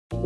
Hello,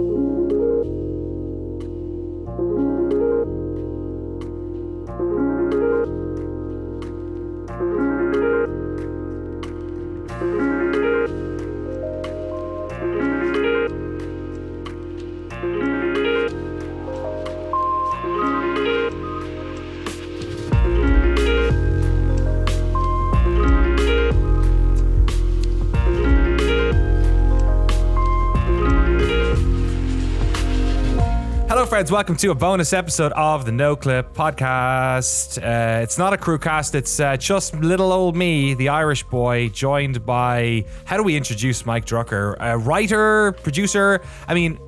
friends. Welcome to a bonus episode of the Noclip podcast. It's not a Crewcast. It's just little old me, the Irish boy, joined by, how do we introduce Mike Drucker? A writer, producer,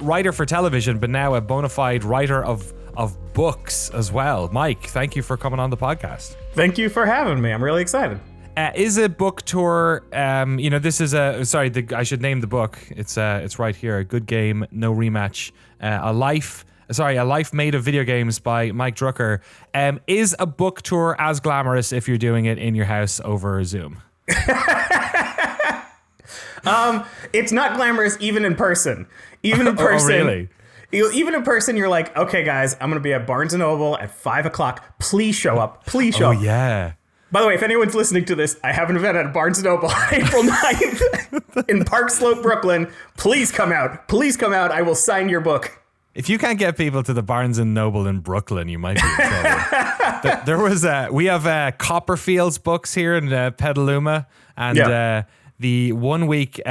writer for television, but now a bona fide writer of books as well. Mike, thank you for coming on the podcast. Thank you for having me. I'm really excited. Is a book tour, this is I should name the book. It's right here. A Good Game, No Rematch. A Life Made of Video Games by Mike Drucker. Is a book tour as glamorous if you're doing it in your house over Zoom? It's not glamorous even in person. Even in person. Oh, really? Even in person, you're like, okay, guys, I'm going to be at Barnes & Noble at 5 o'clock. Please show up. Please show up. Oh, yeah. By the way, if anyone's listening to this, I have an event at Barnes & Noble on April 9th in Park Slope, Brooklyn. Please come out. Please come out. I will sign your book. If you can't get people to the Barnes & Noble in Brooklyn, you might be in trouble. We have Copperfield's books here in Petaluma, and the 1 week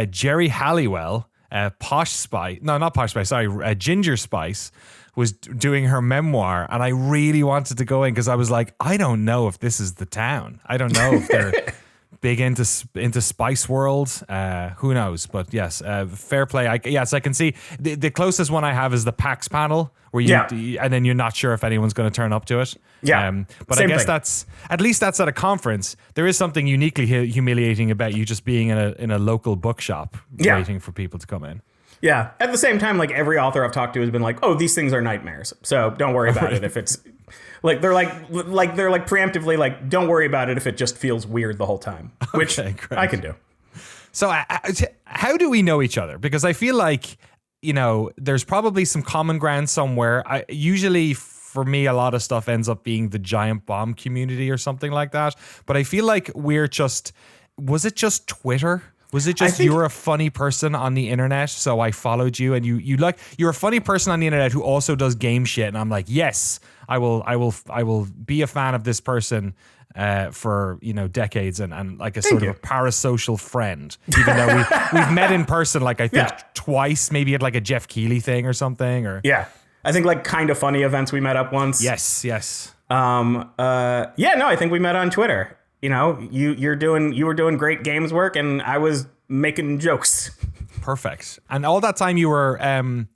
Jerry Halliwell, Ginger Spice, was doing her memoir, and I really wanted to go in because I was like, I don't know if this is the town. I don't know if they're big into Spice World. Who knows? But yes, fair play. I can see the closest one I have is the PAX panel where and then you're not sure if anyone's going to turn up to it. Yeah, but I guess that's at a conference. There is something uniquely humiliating about you just being in a local bookshop waiting for people to come in. Yeah. At the same time, like every author I've talked to has been like, "Oh, these things are nightmares." So don't worry about it if it's like they're preemptively like, "Don't worry about it if it just feels weird the whole time," which I can do. So how do we know each other? Because I feel like, there's probably some common ground somewhere. Usually for me, a lot of stuff ends up being the Giant Bomb community or something like that. But I feel like was it just Twitter? Was it just you're a funny person on the internet, so I followed you, and you're a funny person on the internet who also does game shit, and I'm like, yes, I will be a fan of this person for decades and like a sort of a parasocial friend, even though we've met in person like I think twice, maybe at like a Jeff Keighley thing or something, or I think like Kind of Funny events we met up once. Yes. I think we met on Twitter. You were doing great games work, and I was making jokes. Perfect. And all that time you were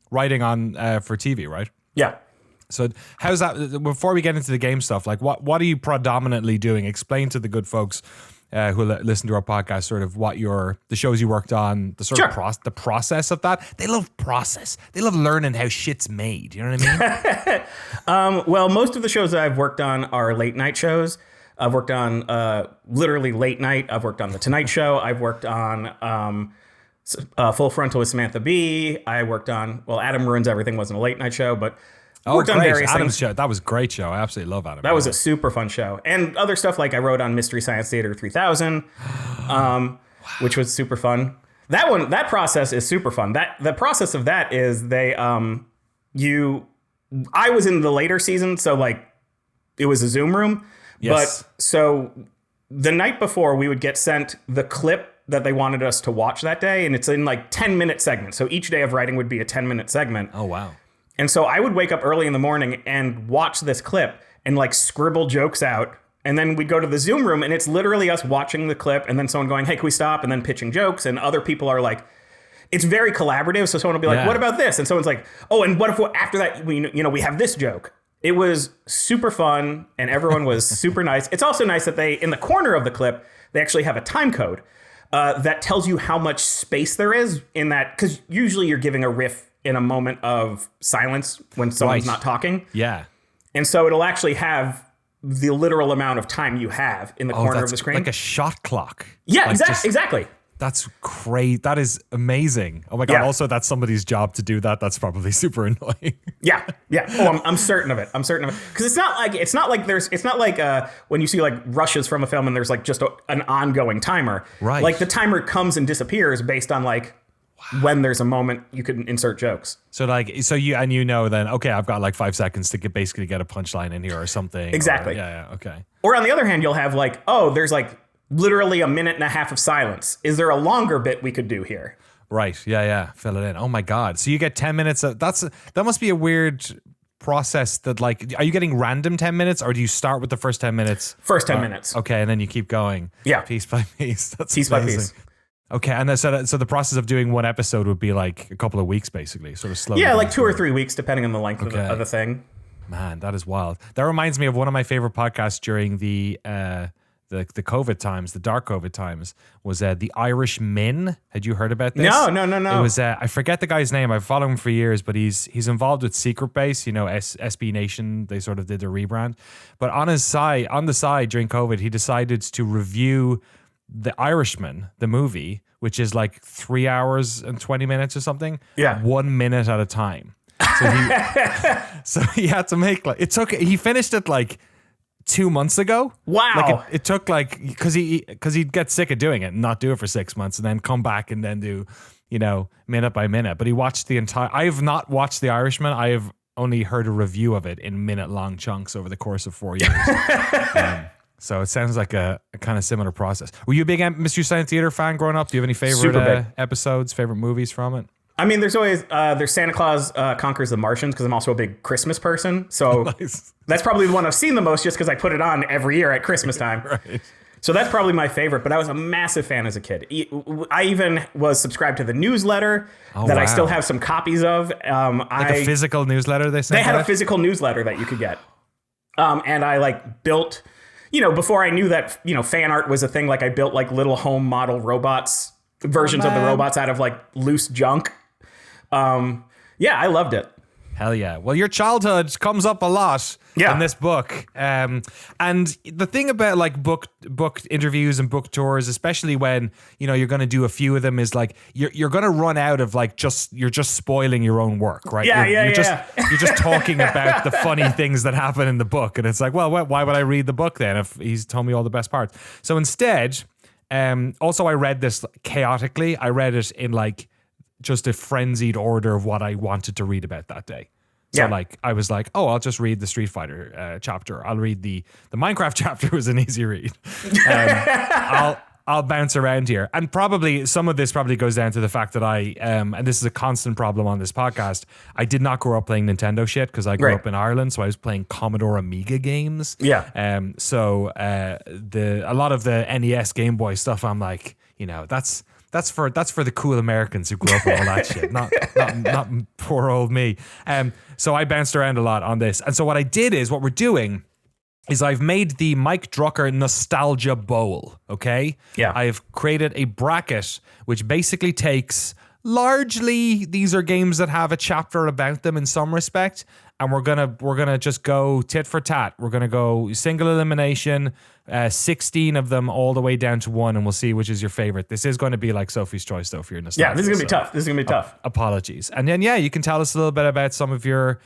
writing on for TV, right? Yeah. So how's that? Before we get into the game stuff, like what are you predominantly doing? Explain to the good folks who listen to our podcast sort of what the shows you worked on, the sort of the process of that. They love process. They love learning how shit's made. You know what I mean? Well, most of the shows that I've worked on are late night shows. I've worked on literally late night. I've worked on The Tonight Show. I've worked on Full Frontal with Samantha Bee. I worked on, Adam Ruins Everything wasn't a late night show, but worked on various Adam's things. Show. That was a great show. I absolutely love Adam. That was a super fun show. And other stuff like I wrote on Mystery Science Theater 3000, which was super fun. That process is super fun. The process of that is I was in the later season, so like it was a Zoom room. Yes. But so the night before we would get sent the clip that they wanted us to watch that day. And it's in like 10-minute segments. So each day of writing would be a 10-minute segment. Oh, wow. And so I would wake up early in the morning and watch this clip and like scribble jokes out. And then we'd go to the Zoom room and it's literally us watching the clip and then someone going, "Hey, can we stop?" And then pitching jokes. And other people are like, it's very collaborative. So someone will be like, "What about this?" And someone's like, "Oh, and what if after that, we have this joke?" It was super fun and everyone was super nice. It's also nice that in the corner of the clip, they actually have a time code that tells you how much space there is in that. Because usually you're giving a riff in a moment of silence when someone's not talking. Yeah. And so it'll actually have the literal amount of time you have in the corner of the screen. Like a shot clock. Yeah, exactly. That's great. That is amazing. Oh my God. Yeah. Also, that's somebody's job to do that. That's probably super annoying. Yeah. Oh, I'm certain of it. Because it's not like when you see like rushes from a film and there's like just an ongoing timer. Right. Like the timer comes and disappears based on like when there's a moment you can insert jokes. So you know then, okay, I've got like 5 seconds to basically get a punchline in here or something. Exactly. Okay. Or on the other hand, you'll have like, oh, there's like literally a minute and a half of silence. Is there a longer bit we could do here? Right. Yeah. Fill it in. Oh my God. So you get 10 minutes of that must be a weird process that like, are you getting random 10 minutes or do you start with the first 10 minutes? First 10 minutes. Okay. And then you keep going. Yeah. Piece by piece. That's piece amazing. by piece. Okay. And so the process of doing one episode would be like a couple of weeks, basically, sort of slow. Yeah. Like 2 or 3 weeks, depending on the length of the thing. Man, that is wild. That reminds me of one of my favorite podcasts during the COVID times, the dark COVID times, was the Irish Min. Had you heard about this? No. It was I forget the guy's name. I've followed him for years, but he's involved with Secret Base. You know, SB Nation. They sort of did the rebrand. But on the side during COVID, he decided to review The Irishman, the movie, which is like 3 hours and 20 minutes or something. Yeah, 1 minute at a time. So he had to make he finished it like 2 months ago. Wow. Like it took like, because he'd get sick of doing it and not do it for 6 months and then come back and then do, minute by minute. But he watched I have not watched The Irishman. I have only heard a review of it in minute long chunks over the course of 4 years. So it sounds like a kind of similar process. Were you a big Mystery Science Theater fan growing up? Do you have any favorite episodes, favorite movies from it? I mean, there's always there's Santa Claus Conquers the Martians, because I'm also a big Christmas person. So Nice. That's probably the one I've seen the most, just because I put it on every year at Christmas time. Right. So that's probably my favorite, but I was a massive fan as a kid. I even was subscribed to the newsletter that I still have some copies of. Like a physical newsletter they sent? They had a physical newsletter that you could get. And I like built, before I knew that, fan art was a thing, like I built like little home model robots, versions of the robots out of like loose junk. Yeah, I loved it. Hell yeah. Well, your childhood comes up a lot in this book. And the thing about like book interviews and book tours, especially when, you're going to do a few of them, is like you're going to run out of like you're just spoiling your own work, right? You're just talking about the funny things that happen in the book. And it's like, well, why would I read the book then if he's told me all the best parts? So instead, also I read this chaotically. I read it in like just a frenzied order of what I wanted to read about that day. So like I was like, oh, I'll just read the Street Fighter chapter. I'll read the Minecraft chapter. Was an easy read. I'll bounce around here, and probably some of this probably goes down to the fact that I and this is a constant problem on this podcast. I did not grow up playing Nintendo shit because I grew up in Ireland, so I was playing Commodore Amiga games. Yeah. So a lot of the NES Game Boy stuff, I'm like, That's for the cool Americans who grew up with all that shit, not poor old me. So I bounced around a lot on this. And so what we're doing is I've made the Mike Drucker Nostalgia Bowl, okay? Yeah. I've created a bracket which basically takes, largely, these are games that have a chapter about them in some respect, and we're gonna just go tit for tat. We're gonna go single elimination, 16 of them all the way down to one, and we'll see which is your favorite. This is going to be like Sophie's Choice, though, for your nostalgia. Yeah, this is gonna be tough. Apologies. And then you can tell us a little bit about some of your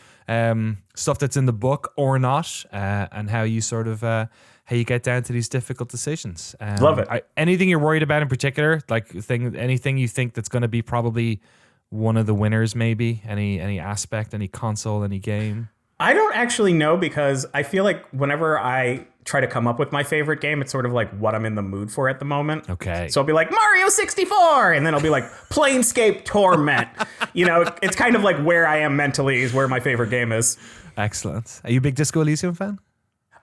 stuff that's in the book or not, and how you sort of how you get down to these difficult decisions. Love it. Anything you're worried about in particular, like anything you think that's going to be probably one of the winners, maybe any aspect, any console, any game? I don't actually know, because I feel like whenever I try to come up with my favorite game, it's sort of like what I'm in the mood for at the moment. Okay. So I'll be like Mario 64, and then I'll be like Planescape Torment. It's kind of like where I am mentally is where my favorite game is. Excellent. Are you a big Disco Elysium fan?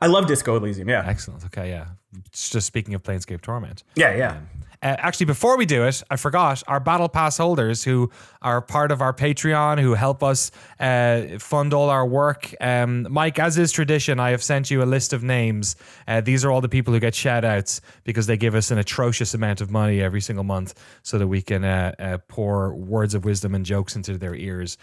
I love Disco Elysium, yeah. Excellent. Okay, yeah. Just speaking of Planescape Torment. Yeah. Actually, before we do it, I forgot our Battle Pass holders who are part of our Patreon, who help us fund all our work. Mike, as is tradition, I have sent you a list of names. These are all the people who get shout outs because they give us an atrocious amount of money every single month so that we can pour words of wisdom and jokes into their ears.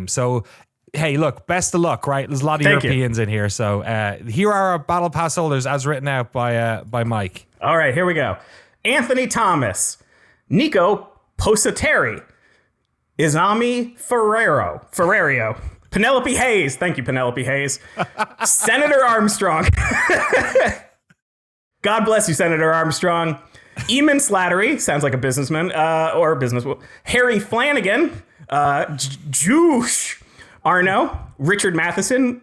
So, hey, look, best of luck, right? There's a lot of Europeans in here. So here are our Battle Pass holders as written out by Mike. All right, here we go. Anthony Thomas, Nico Posateri, Izami Ferrario, Penelope Hayes. Thank you, Penelope Hayes. Senator Armstrong. God bless you, Senator Armstrong. Eamon Slattery, sounds like a businessman, or a businesswoman. Harry Flanagan, Juice Arno, Richard Matherson.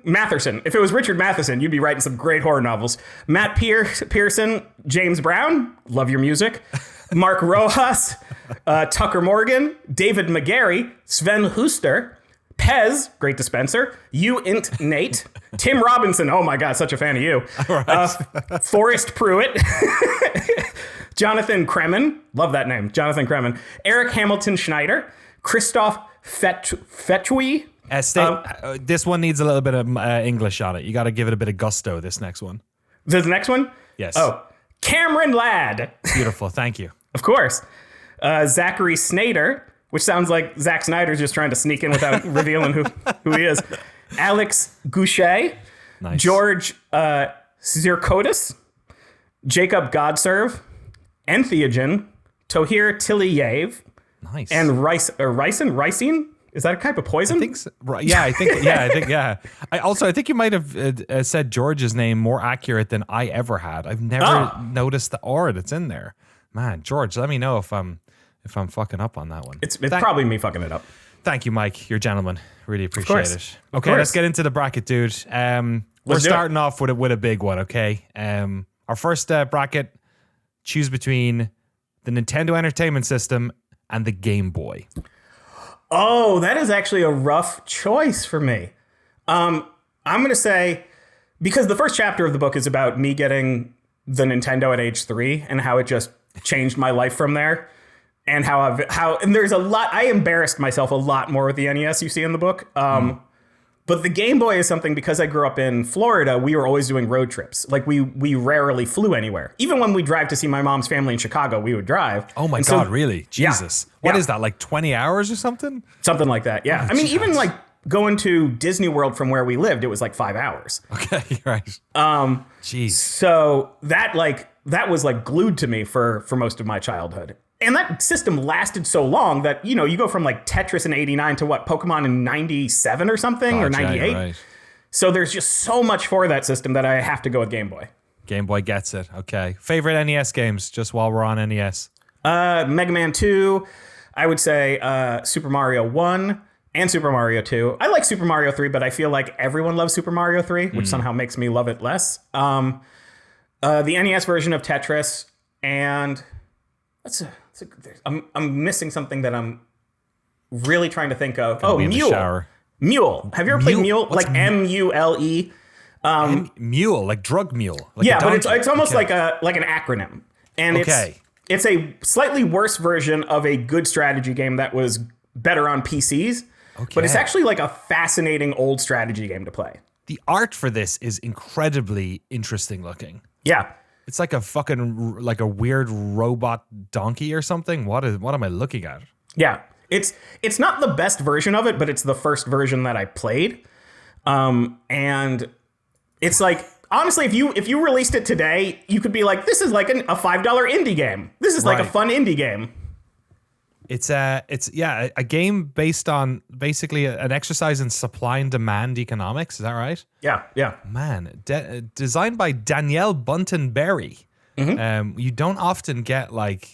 If it was Richard Matheson, you'd be writing some great horror novels. Matt Pearson, James Brown, love your music. Mark Rojas, Tucker Morgan, David McGarry, Sven Huster, Pez, great dispenser, Int Nate, Tim Robinson, oh my God, such a fan of you. Right. Forrest Pruitt, Jonathan Kremen, love that name, Jonathan Kremen, Eric Hamilton Schneider, Christoph Fetui. This one needs a little bit of English on it. You got to give it a bit of gusto, this next one. The next one? Yes. Oh, Cameron Ladd. Beautiful, thank you. Of course. Zachary Snader, which sounds like Zack Snyder's just trying to sneak in without revealing who he is. Alex Goucher. Nice. George Zirkotis. Jacob Godserve. Entheogen. Tohir Tiliyev. Nice. And Ricin? Is that a type of poison? I think so. Yeah, I think. I think you might have said George's name more accurate than I ever had. I've never noticed the R that's in there. Man, George, let me know if I'm fucking up on that one. It's probably me fucking it up. Thank you, Mike. You're a gentleman. Really appreciate it. Okay, let's get into the bracket, dude. We're starting off with a big one, okay? Our first bracket, choose between the Nintendo Entertainment System and the Game Boy. Oh, that is actually a rough choice for me. I'm going to say, because the first chapter of the book is about me getting the Nintendo at age 3 and how it just changed my life from there. And and there's a lot, I embarrassed myself a lot more with the NES you see in the book. But the Game Boy is something, because I grew up in Florida, we were always doing road trips. Like we rarely flew anywhere. Even when we drive to see my mom's family in Chicago, we would drive. Oh my God, really? Jesus. Yeah. What is that, like 20 hours or something? Something like that, yeah. I mean, even like going to Disney World from where we lived, it was like 5 hours. Okay, right. Jeez. So that was like glued to me for most of my childhood. And that system lasted so long that, you go from like Tetris in 89 to Pokemon in 97 or something, or 98. Right. So there's just so much for that system that I have to go with Game Boy. Game Boy gets it. Okay. Favorite NES games, just while we're on NES? Mega Man 2. I would say Super Mario 1 and Super Mario 2. I like Super Mario 3, but I feel like everyone loves Super Mario 3, which somehow makes me love it less. The NES version of Tetris, and I'm missing something that I'm really trying to think of. Mule. Mule. Have you ever played Mule? Like Mule? Mule, like drug mule. Like yeah, but it's almost like an acronym. And it's a slightly worse version of a good strategy game that was better on PCs. Okay. But it's actually like a fascinating old strategy game to play. The art for this is incredibly interesting looking. Yeah. It's like a weird robot donkey or something. What am I looking at? Yeah. It's not the best version of it, but it's the first version that I played. And it's like, honestly, if you released it today, you could be like, this is like a $5 indie game. This is like a fun indie game. It's a game based on basically an exercise in supply and demand economics. Is that right? Yeah. Man, designed by Danielle Bunton Berry. Mm-hmm. You don't often get like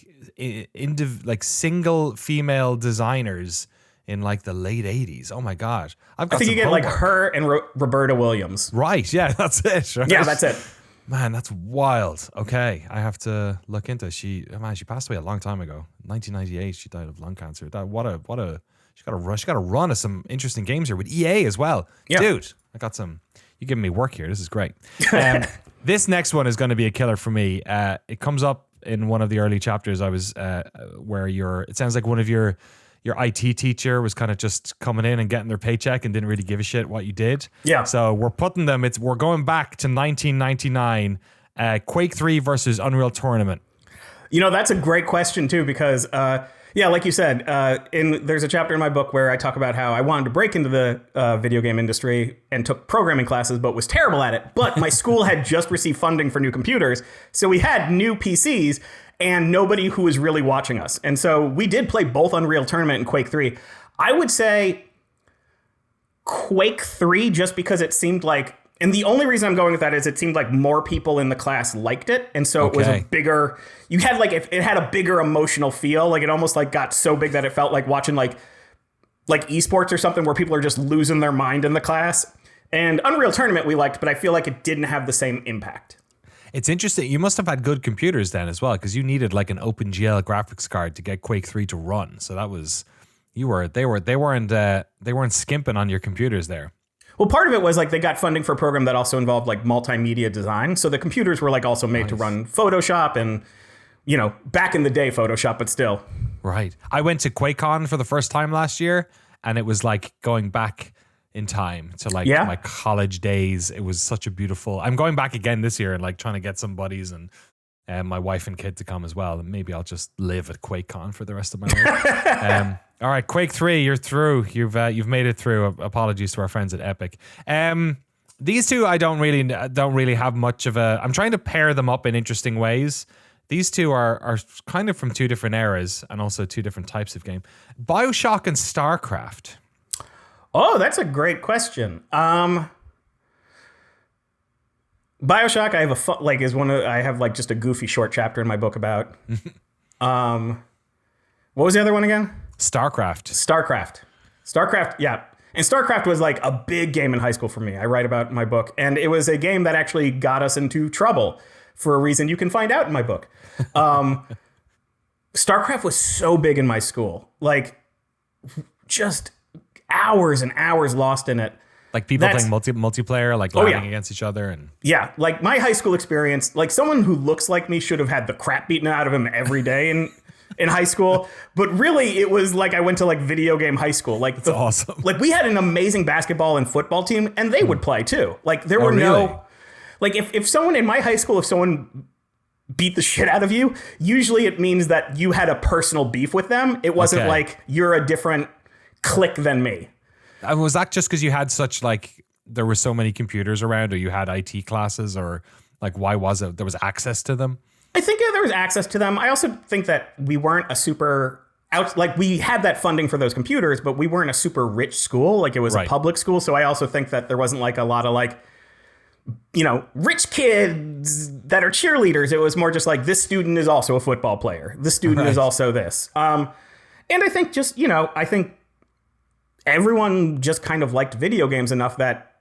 single female designers in like the late 80s. Oh my God. I think you get like her and Roberta Williams. Right. Yeah, that's it. Right? Yeah, that's it. Man, that's wild. Okay, I have to look into it. She passed away a long time ago. 1998, she died of lung cancer. She got a run of some interesting games here with EA as well. Yeah. Dude, I got some. You're giving me work here. This is great. This next one is going to be a killer for me. It comes up in one of the early chapters. I was where it sounds like one of your IT teacher was kind of just coming in and getting their paycheck and didn't really give a shit what you did. Yeah. So we're putting them. We're going back to 1999. Quake 3 versus Unreal Tournament. That's a great question too, because Yeah, like you said, there's a chapter in my book where I talk about how I wanted to break into the video game industry and took programming classes, but was terrible at it. But my school had just received funding for new computers, so we had new PCs and nobody who was really watching us. And so we did play both Unreal Tournament and Quake 3. I would say Quake 3 just because it seemed like, and the only reason I'm going with that is it seemed like more people in the class liked it. And so it was a bigger, you had like, it had a bigger emotional feel. Like it almost like got so big that it felt like watching like esports or something where people are just losing their mind in the class. And Unreal Tournament we liked, but I feel like it didn't have the same impact. It's interesting. You must have had good computers then as well, because you needed like an OpenGL graphics card to get Quake 3 to run. So that was, they weren't skimping on your computers there. Well, part of it was like they got funding for a program that also involved like multimedia design. So the computers were like also made to run Photoshop and, you know, back in the day Photoshop, but still. Right. I went to QuakeCon for the first time last year, and it was like going back in time to like my college days. It was such a beautiful. I'm going back again this year and like trying to get some buddies and my wife and kid to come as well. And maybe I'll just live at QuakeCon for the rest of my life. All right, Quake 3, you're through. You've made it through. Apologies to our friends at Epic. These two I don't really have much of a. I'm trying to pair them up in interesting ways. These two are kind of from two different eras and also two different types of game. Bioshock and StarCraft. Oh, that's a great question. Bioshock, I have I have like just a goofy short chapter in my book about. What was the other one again? StarCraft, yeah. And StarCraft was like a big game in high school for me. I write about in my book. And it was a game that actually got us into trouble for a reason you can find out in my book. StarCraft was so big in my school. Like, just hours and hours lost in it. Like people playing multiplayer, like landing against each other. And yeah, like my high school experience, like someone who looks like me should have had the crap beaten out of him every day in high school, but really it was like I went to like video game high school. Like that's awesome. Like we had an amazing basketball and football team, and they would play too. Like there were no, like if someone in my high school, if someone beat the shit out of you, usually it means that you had a personal beef with them. It wasn't like you're a different clique than me. Was that just because you had such like there were so many computers around, or you had IT classes, or like why was it there was access to them? I think there was access to them. I also think that we weren't a super like we had that funding for those computers, but we weren't a super rich school. Like it was a public school. So I also think that there wasn't like a lot of like, you know, rich kids that are cheerleaders. It was more just like this student is also a football player. This student is also this. And I think just, you know, I think everyone just kind of liked video games enough that,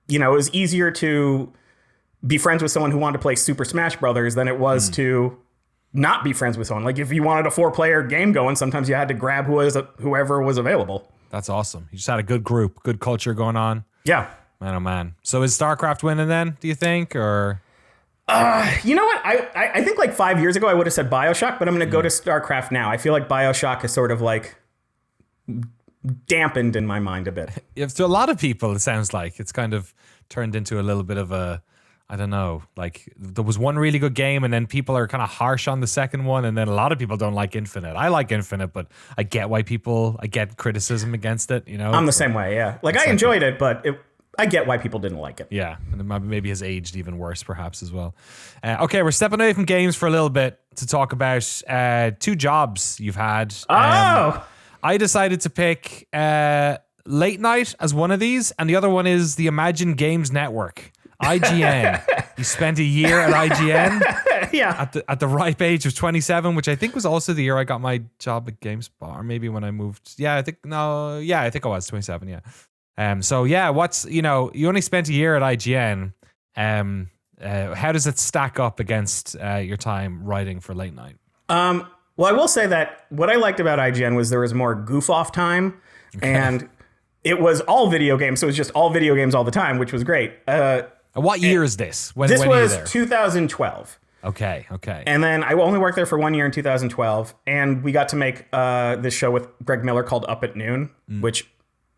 you know, it was easier to be friends with someone who wanted to play Super Smash Brothers than it was to not be friends with someone. Like if you wanted a 4-player game going, sometimes you had to grab whoever was available. That's awesome. You just had a good group, good culture going on. Yeah. Man, oh man. So is StarCraft winning then, do you think? Or you know what? I think like 5 years ago I would have said Bioshock, but I'm going to go to StarCraft now. I feel like Bioshock is sort of like dampened in my mind a bit. To a lot of people, it sounds like it's kind of turned into a little bit of a, I don't know, like there was one really good game and then people are kind of harsh on the second one, and then a lot of people don't like Infinite. I like Infinite, but I get criticism against it, you know? I'm the same way, yeah. Like I enjoyed it, but I get why people didn't like it. Yeah, and it maybe has aged even worse perhaps as well. Okay, we're stepping away from games for a little bit to talk about 2 jobs you've had. I decided to pick Late Night as one of these, and the other one is the Imagine Games Network. IGN. You spent a year at IGN. Yeah. At the ripe age of 27, which I think was also the year I got my job at GameSpot, or maybe when I moved. I think I was 27. Yeah. So yeah, you only spent a year at IGN. How does it stack up against your time writing for Late Night? Well, I will say that what I liked about IGN was there was more goof off time, and it was all video games. So it was just all video games all the time, which was great. What year is this? When was are you there? 2012. Okay. And then I only worked there for 1 year in 2012, and we got to make this show with Greg Miller called Up at Noon, which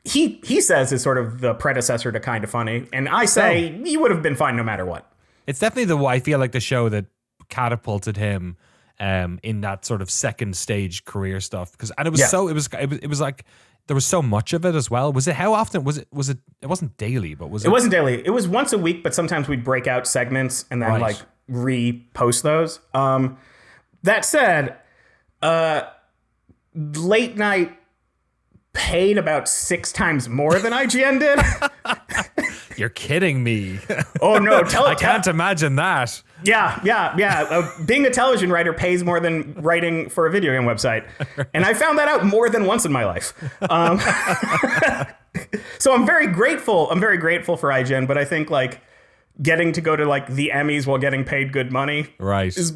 he says is sort of the predecessor to Kinda Funny, and I say he would have been fine no matter what. It's definitely I feel like the show that catapulted him in that sort of second stage career stuff. And it was it was like there was so much of it as well. Was it, how often was it? It wasn't daily, but was it? It wasn't daily. It was once a week, but sometimes we'd break out segments and then like repost those. That said, late night paid about 6 times more than IGN did. You're kidding me. Oh no, I can't imagine that. Yeah. Being a television writer pays more than writing for a video game website. And I found that out more than once in my life. So I'm very grateful. I'm very grateful for IGN, but I think like getting to go to like the Emmys while getting paid good money is,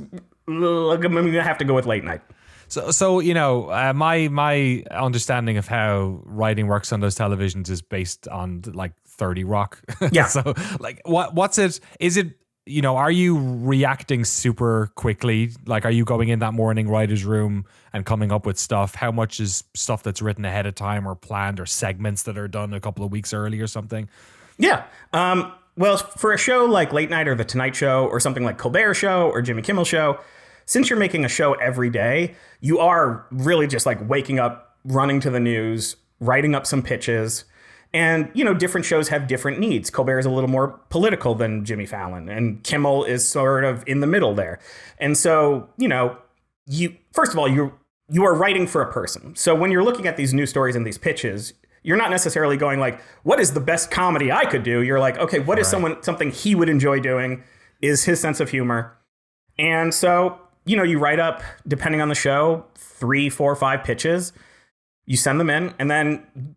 I'm going to have to go with late night. So you know, my understanding of how writing works on those televisions is based on like 30 Rock. Yeah. So like, what's it? Is it, you know, are you reacting super quickly? Like, are you going in that morning writer's room and coming up with stuff? How much is stuff that's written ahead of time or planned, or segments that are done a couple of weeks early or something? Yeah. Well, for a show like Late Night or The Tonight Show or something like Colbert Show or Jimmy Kimmel Show, since you're making a show every day, you are really just like waking up, running to the news, writing up some pitches. And, you know, different shows have different needs. Colbert is a little more political than Jimmy Fallon, and Kimmel is sort of in the middle there. And so, you know, first of all, you are writing for a person. So when you're looking at these news stories and these pitches, you're not necessarily going like, what is the best comedy I could do? You're like, okay, what is something he would enjoy doing? Is his sense of humor? And so, you know, you write up, depending on the show, 3, 4, 5 pitches. You send them in, and then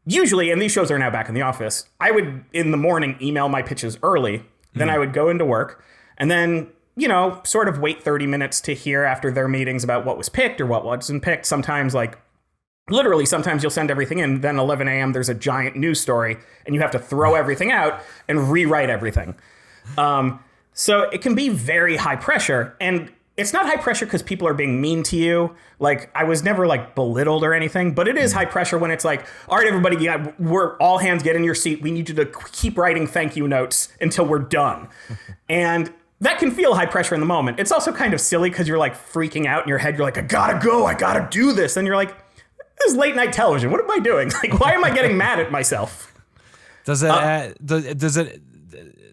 usually, and these shows are now back in the office, I would, in the morning, email my pitches early. Then I would go into work, and then, you know, sort of wait 30 minutes to hear after their meetings about what was picked or what wasn't picked. Sometimes, like, literally, sometimes you'll send everything in, then 11 a.m. there's a giant news story, and you have to throw everything out and rewrite everything. So it can be very high pressure, and it's not high pressure because people are being mean to you. Like, I was never like belittled or anything, but it is high pressure when it's like, all right, everybody, we're all hands, get in your seat. We need you to keep writing thank you notes until we're done. And that can feel high pressure in the moment. It's also kind of silly because you're like freaking out in your head. You're like, I gotta go. I gotta do this. And you're like, this is late night television. What am I doing? Like, why am I getting mad at myself?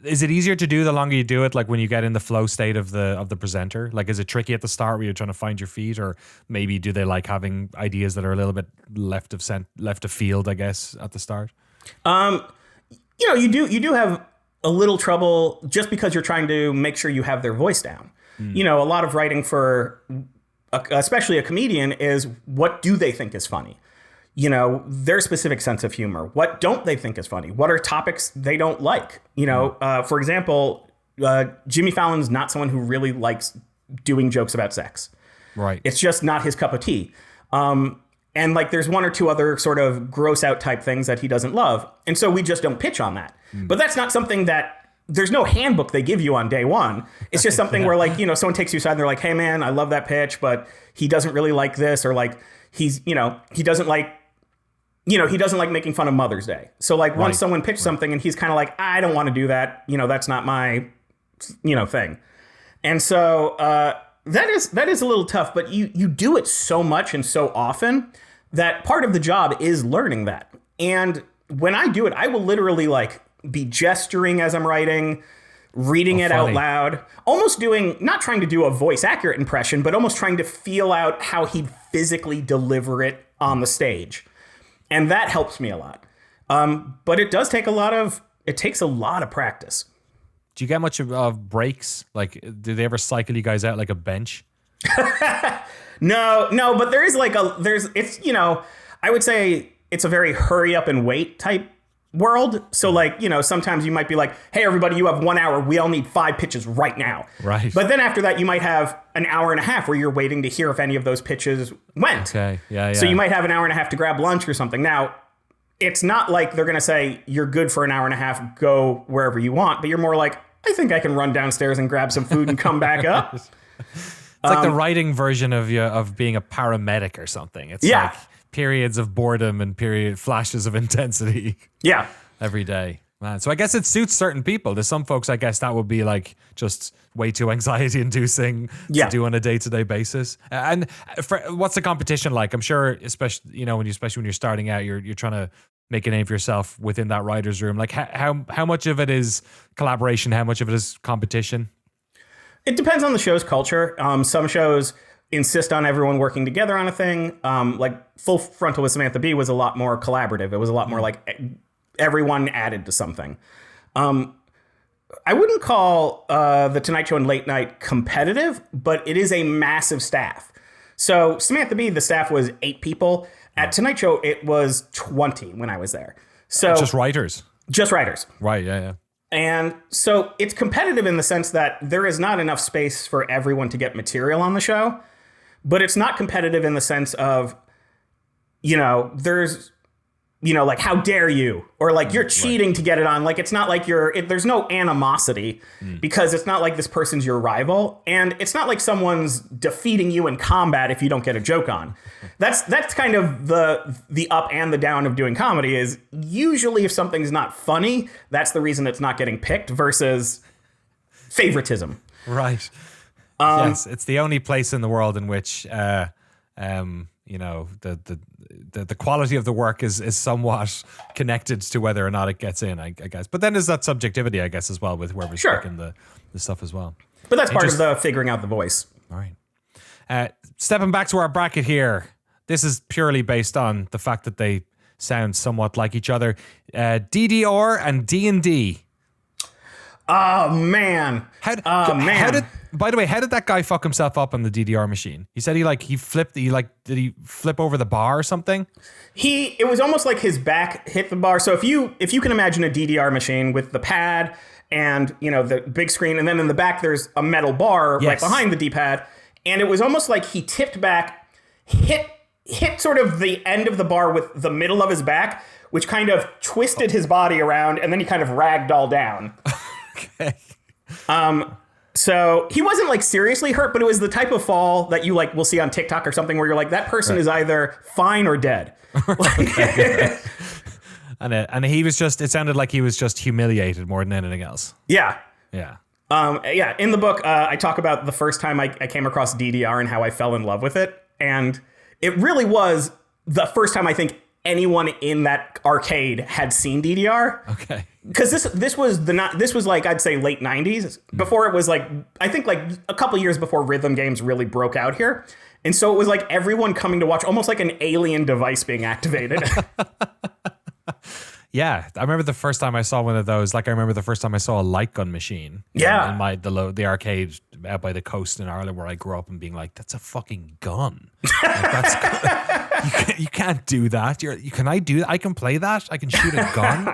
Is it easier to do the longer you do it, like when you get in the flow state of the presenter? Like, is it tricky at the start where you're trying to find your feet, or maybe do they like having ideas that are a little bit left of field, I guess, at the start? You know, you do have a little trouble just because you're trying to make sure you have their voice down. You know, a lot of writing for especially a comedian is, what do they think is funny? You know, their specific sense of humor. What don't they think is funny? What are topics they don't like? You know, for example, Jimmy Fallon's not someone who really likes doing jokes about sex. Right. It's just not his cup of tea. And like, there's 1 or 2 other sort of gross out type things that he doesn't love. And so we just don't pitch on that. But that's not something that, there's no handbook they give you on day one. It's just something where, like, you know, someone takes you aside and they're like, hey man, I love that pitch, but he doesn't really like this, or like, he's, you know, he doesn't like making fun of Mother's Day. So like, once someone pitched something and he's kind of like, I don't want to do that. You know, that's not my, you know, thing. And so that is a little tough, but you do it so much and so often that part of the job is learning that. And when I do it, I will literally like be gesturing as I'm writing, reading it out loud, almost doing, not trying to do a voice accurate impression, but almost trying to feel out how he'd physically deliver it on the stage. And that helps me a lot. But it does take it takes a lot of practice. Do you get much of breaks? Like, do they ever cycle you guys out like a bench? No, but there is like it's, you know, I would say it's a very hurry up and wait type world. So like, you know, sometimes you might be like, hey, everybody, you have 1 hour. We all need 5 pitches right now. Right. But then after that, you might have an hour and a half where you're waiting to hear if any of those pitches went. Okay. Yeah. So you might have an hour and a half to grab lunch or something. Now, it's not like they're going to say you're good for an hour and a half, go wherever you want. But you're more like, I think I can run downstairs and grab some food and come back up. It's like the writing version of being a paramedic or something. It's like periods of boredom and flashes of intensity. Yeah. Every day. Man, so I guess it suits certain people. There's some folks, I guess, that would be like just way too anxiety inducing to do on a day-to-day basis. And what's the competition like? I'm sure, especially when you're starting out, you're trying to make a name for yourself within that writer's room. Like how much of it is collaboration? How much of it is competition? It depends on the show's culture. Some shows insist on everyone working together on a thing. Like Full Frontal with Samantha Bee was a lot more collaborative. It was a lot more like everyone added to something. I wouldn't call the Tonight Show and Late Night competitive, but it is a massive staff. So Samantha Bee, the staff was 8 people. At Tonight Show, it was 20 when I was there. So just writers. Just writers. Right. Yeah. Yeah. And so it's competitive in the sense that there is not enough space for everyone to get material on the show, but it's not competitive in the sense of, there's, like, how dare you? Or like you're cheating to get it on. Like, it's not like there's no animosity because it's not like this person's your rival. And it's not like someone's defeating you in combat if you don't get a joke on. That's kind of the up and the down of doing comedy is usually if something's not funny, that's the reason it's not getting picked versus favoritism. Right. Yes. It's the only place in the world in which, the quality of the work is somewhat connected to whether or not it gets in, I guess. But then there's that subjectivity, I guess, as well with whoever's picking the stuff as well. But that's part of the figuring out the voice. All right. Stepping back to our bracket here. This is purely based on the fact that they sound somewhat like each other. DDR and D&D. Oh, man. By the way, how did that guy fuck himself up on the DDR machine? He said did he flip over the bar or something? It was almost like his back hit the bar. So if you can imagine a DDR machine with the pad and, the big screen, and then in the back there's a metal bar right behind the D-pad, and it was almost like he tipped back, hit sort of the end of the bar with the middle of his back, which kind of twisted his body around, and then he kind of ragdoll down. Okay. So he wasn't like seriously hurt, but it was the type of fall that you like will see on TikTok or something where you're like, that person is either fine or dead. And he was it sounded like he was just humiliated more than anything else. Yeah. Yeah. In the book, I talk about the first time I came across DDR and how I fell in love with it. And it really was the first time I think anyone in that arcade had seen DDR. Okay. Because this was like, I'd say late 90s before it was like, I think like a couple years before rhythm games really broke out here. And so it was like everyone coming to watch, almost like an alien device being activated. Yeah, I remember the first time I saw one of those. Like I remember the first time I saw a light gun machine. Yeah, in the arcade out by the coast in Ireland where I grew up, and being like, "That's a fucking gun. You can't do that. Can I do that? I can play that. I can shoot a gun.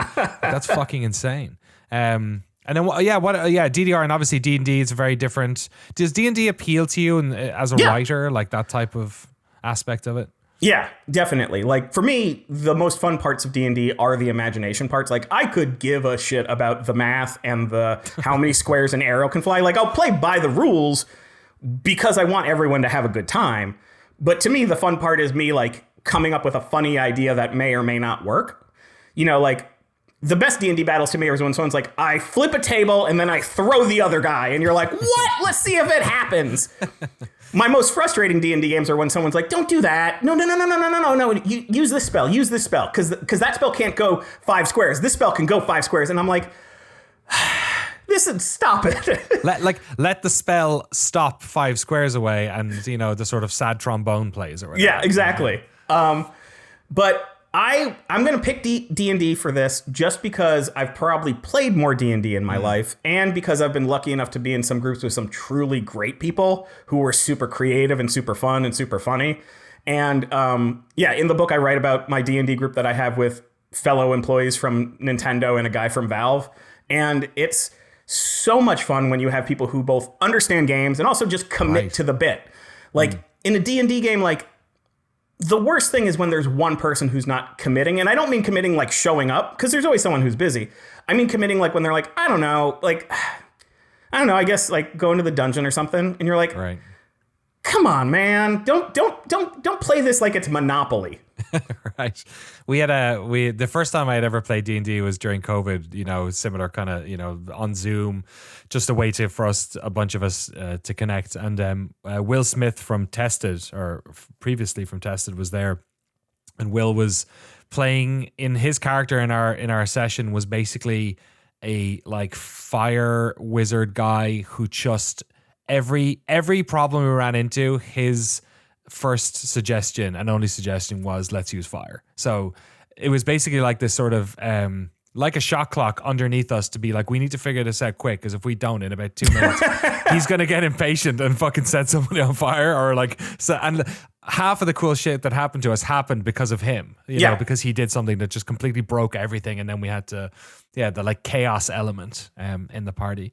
That's fucking insane." And then DDR and obviously D&D is very different. Does D&D appeal to you as a writer, like that type of aspect of it? Yeah, definitely. Like for me, the most fun parts of D&D are the imagination parts. Like I could give a shit about the math and the how many squares an arrow can fly. Like I'll play by the rules because I want everyone to have a good time. But to me, the fun part is me like coming up with a funny idea that may or may not work. Like the best D&D battles to me is when someone's like, I flip a table and then I throw the other guy. And you're like, what? Let's see if it happens. My most frustrating D&D games are when someone's like, don't do that. No. Use this spell. Because that spell can't go 5 squares. This spell can go 5 squares. And I'm like, stop it. let the spell stop 5 squares away and, the sort of sad trombone plays or whatever. Yeah, exactly. But I'm going to pick D&D for this just because I've probably played more D&D in my life, and because I've been lucky enough to be in some groups with some truly great people who are super creative and super fun and super funny. And in the book I write about my D&D group that I have with fellow employees from Nintendo and a guy from Valve. And it's so much fun when you have people who both understand games and also just commit to the bit. Like in a D&D game, like the worst thing is when there's one person who's not committing. And I don't mean committing like showing up, because there's always someone who's busy. I mean committing like when they're like, I don't know, I guess like go into the dungeon or something. And you're like, come on, man, don't play this like it's Monopoly. Right. The first time I had ever played D&D was during COVID, similar kind of, on Zoom, just a way for a bunch of us to connect. And Will Smith from Tested, or previously from Tested, was there. And Will was playing, in his character in our session was basically a like fire wizard guy who just every problem we ran into, his first suggestion and only suggestion was, let's use fire. So it was basically like this sort of like a shot clock underneath us to be like, we need to figure this out quick, because if we don't, in about 2 minutes he's gonna get impatient and fucking set somebody on fire. Or like, so, and half of the cool shit that happened to us happened because of him, because he did something that just completely broke everything, and then we had to the like chaos element in the party.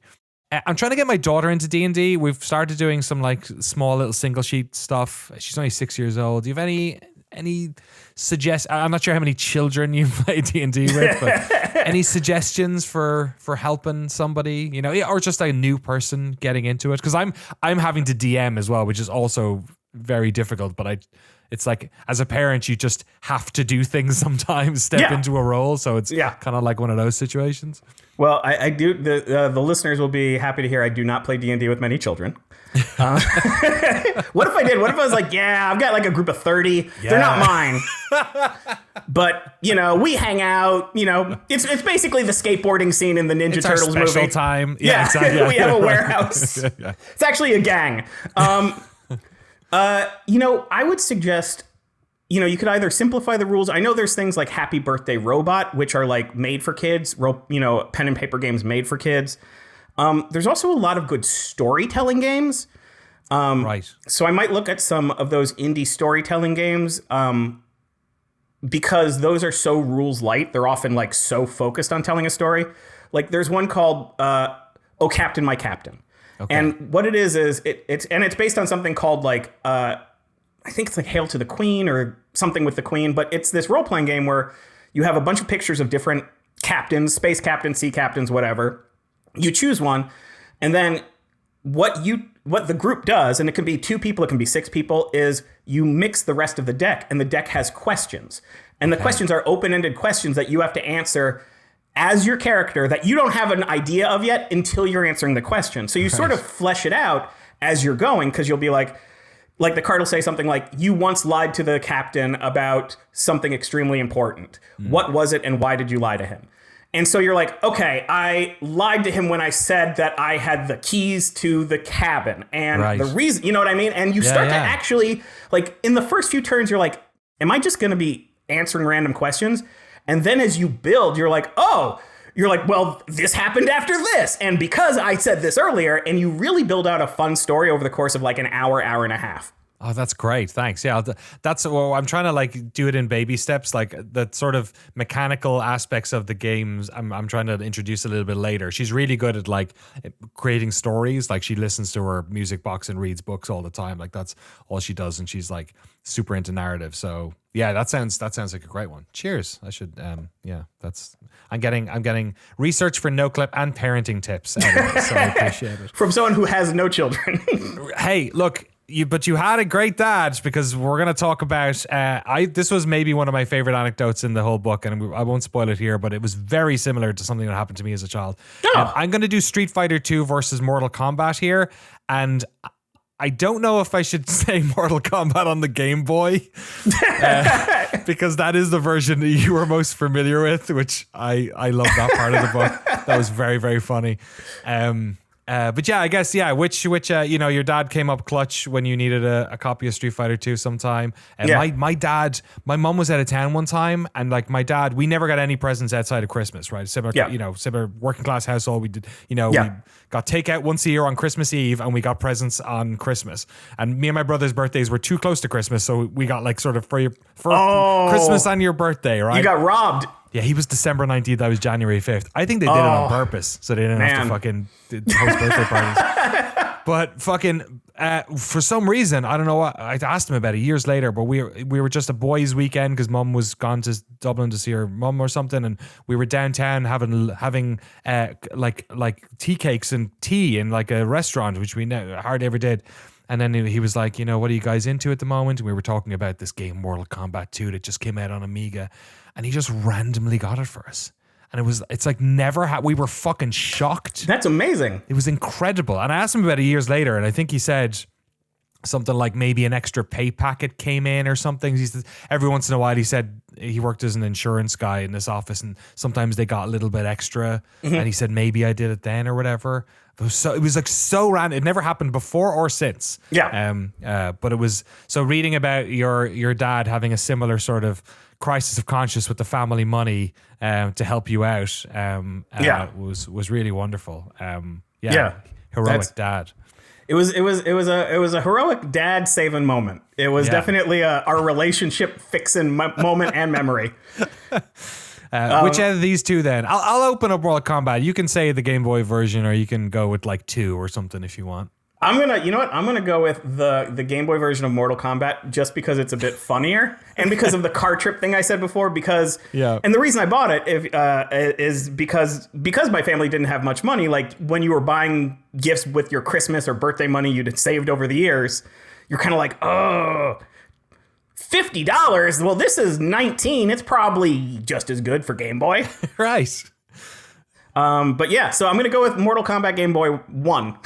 I'm trying to get my daughter into D&D. We've started doing some like small little single sheet stuff. She's only 6 years old. Do you have any I'm not sure how many children you play D&D with, but any suggestions for helping somebody, or just a new person getting into it? Because I'm having to DM as well, which is also very difficult. But it's like, as a parent, you just have to do things sometimes, step into a role. So it's kind of like one of those situations. Well, I do. The listeners will be happy to hear I do not play D&D with many children. What if I did? What if I was like, I've got like a group of 30. Yeah. They're not mine. But, we hang out. It's basically the skateboarding scene in the Ninja Turtles movie. It's our special time. Yeah, exactly. We have a warehouse. It's actually a gang. I would suggest, you could either simplify the rules. I know there's things like Happy Birthday Robot, which are like made for kids, pen and paper games made for kids. There's also a lot of good storytelling games. Right. So I might look at some of those indie storytelling games because those are so rules light. They're often like so focused on telling a story. Like there's one called Oh Captain, My Captain. Okay. And what it is it's based on something called like I think it's like Hail to the Queen or something with the Queen, but it's this role-playing game where you have a bunch of pictures of different captains, space captains, sea captains, whatever. You choose one, and then what the group does, and it can be 2 people, it can be 6 people, is you mix the rest of the deck, and the deck has questions. And the questions are open-ended questions that you have to answer as your character that you don't have an idea of yet until you're answering the question. So you sort of flesh it out as you're going, because you'll be like the card will say something like, you once lied to the captain about something extremely important. What was it, and why did you lie to him? And so you're like, okay, I lied to him when I said that I had the keys to the cabin. And the reason, you know what I mean? And you start to actually, like, in the first few turns, you're like, am I just going to be answering random questions? And then as you build, you're like, well, this happened after this. And because I said this earlier, and you really build out a fun story over the course of like an hour and a half. Oh, that's great. Thanks. Yeah, that's I'm trying to like do it in baby steps, like the sort of mechanical aspects of the games. I'm trying to introduce a little bit later. She's really good at like creating stories. Like she listens to her music box and reads books all the time. Like that's all she does, and she's like super into narrative. So yeah, that sounds like a great one. Cheers. I should I'm getting research for Noclip and parenting tips out of it, so I appreciate it. From someone who has no children. Hey, look. But you had a great dad, because we're going to talk about, this was maybe one of my favorite anecdotes in the whole book, and I won't spoil it here, but it was very similar to something that happened to me as a child. I'm going to do Street Fighter 2 versus Mortal Kombat here, and I don't know if I should say Mortal Kombat on the Game Boy, because that is the version that you were most familiar with, which I love that part of the book. That was very, very funny. But yeah, I guess, which your dad came up clutch when you needed a copy of Street Fighter 2 sometime. And my mom was out of town one time, and like my dad, we never got any presents outside of Christmas, right? Similar working class household. We did, we got takeout once a year on Christmas Eve, and we got presents on Christmas. And me and my brother's birthdays were too close to Christmas, so we got like sort of for Christmas on your birthday, right? You got robbed. Yeah, he was December 19th. I was January 5th. I think they did it on purpose, so they didn't have to fucking host birthday parties. But fucking, for some reason, I don't know what, I asked him about it years later, but we were just a boys' weekend because mum was gone to Dublin to see her mum or something, and we were downtown having like tea cakes and tea in like a restaurant, which we hardly ever did. And then he was like, what are you guys into at the moment? And we were talking about this game, Mortal Kombat 2, that just came out on Amiga. And he just randomly got it for us. And it's like we were fucking shocked. That's amazing. It was incredible. And I asked him about it years later, and I think he said something like maybe an extra pay packet came in or something. Every once in a while, he said he worked as an insurance guy in this office, and sometimes they got a little bit extra. And he said maybe I did it then or whatever. It was like so random. It never happened before or since. Yeah. But it was so reading about your dad having a similar sort of crisis of conscience with the family money to help you out. Was really wonderful. Heroic dad. It was a heroic dad saving moment. It was definitely our relationship fixing moment and memory. Which out of these two then? I'll open up Mortal Kombat. You can say the Game Boy version, or you can go with like 2 or something if you want. I'm gonna go with the Game Boy version of Mortal Kombat just because it's a bit funnier and because of the car trip thing I said before. And the reason I bought it is because my family didn't have much money. Like when you were buying gifts with your Christmas or birthday money you'd saved over the years, you're kind of like, oh, $50. Well, this is $19. It's probably just as good for Game Boy, right? But yeah, so I'm gonna go with Mortal Kombat Game Boy 1.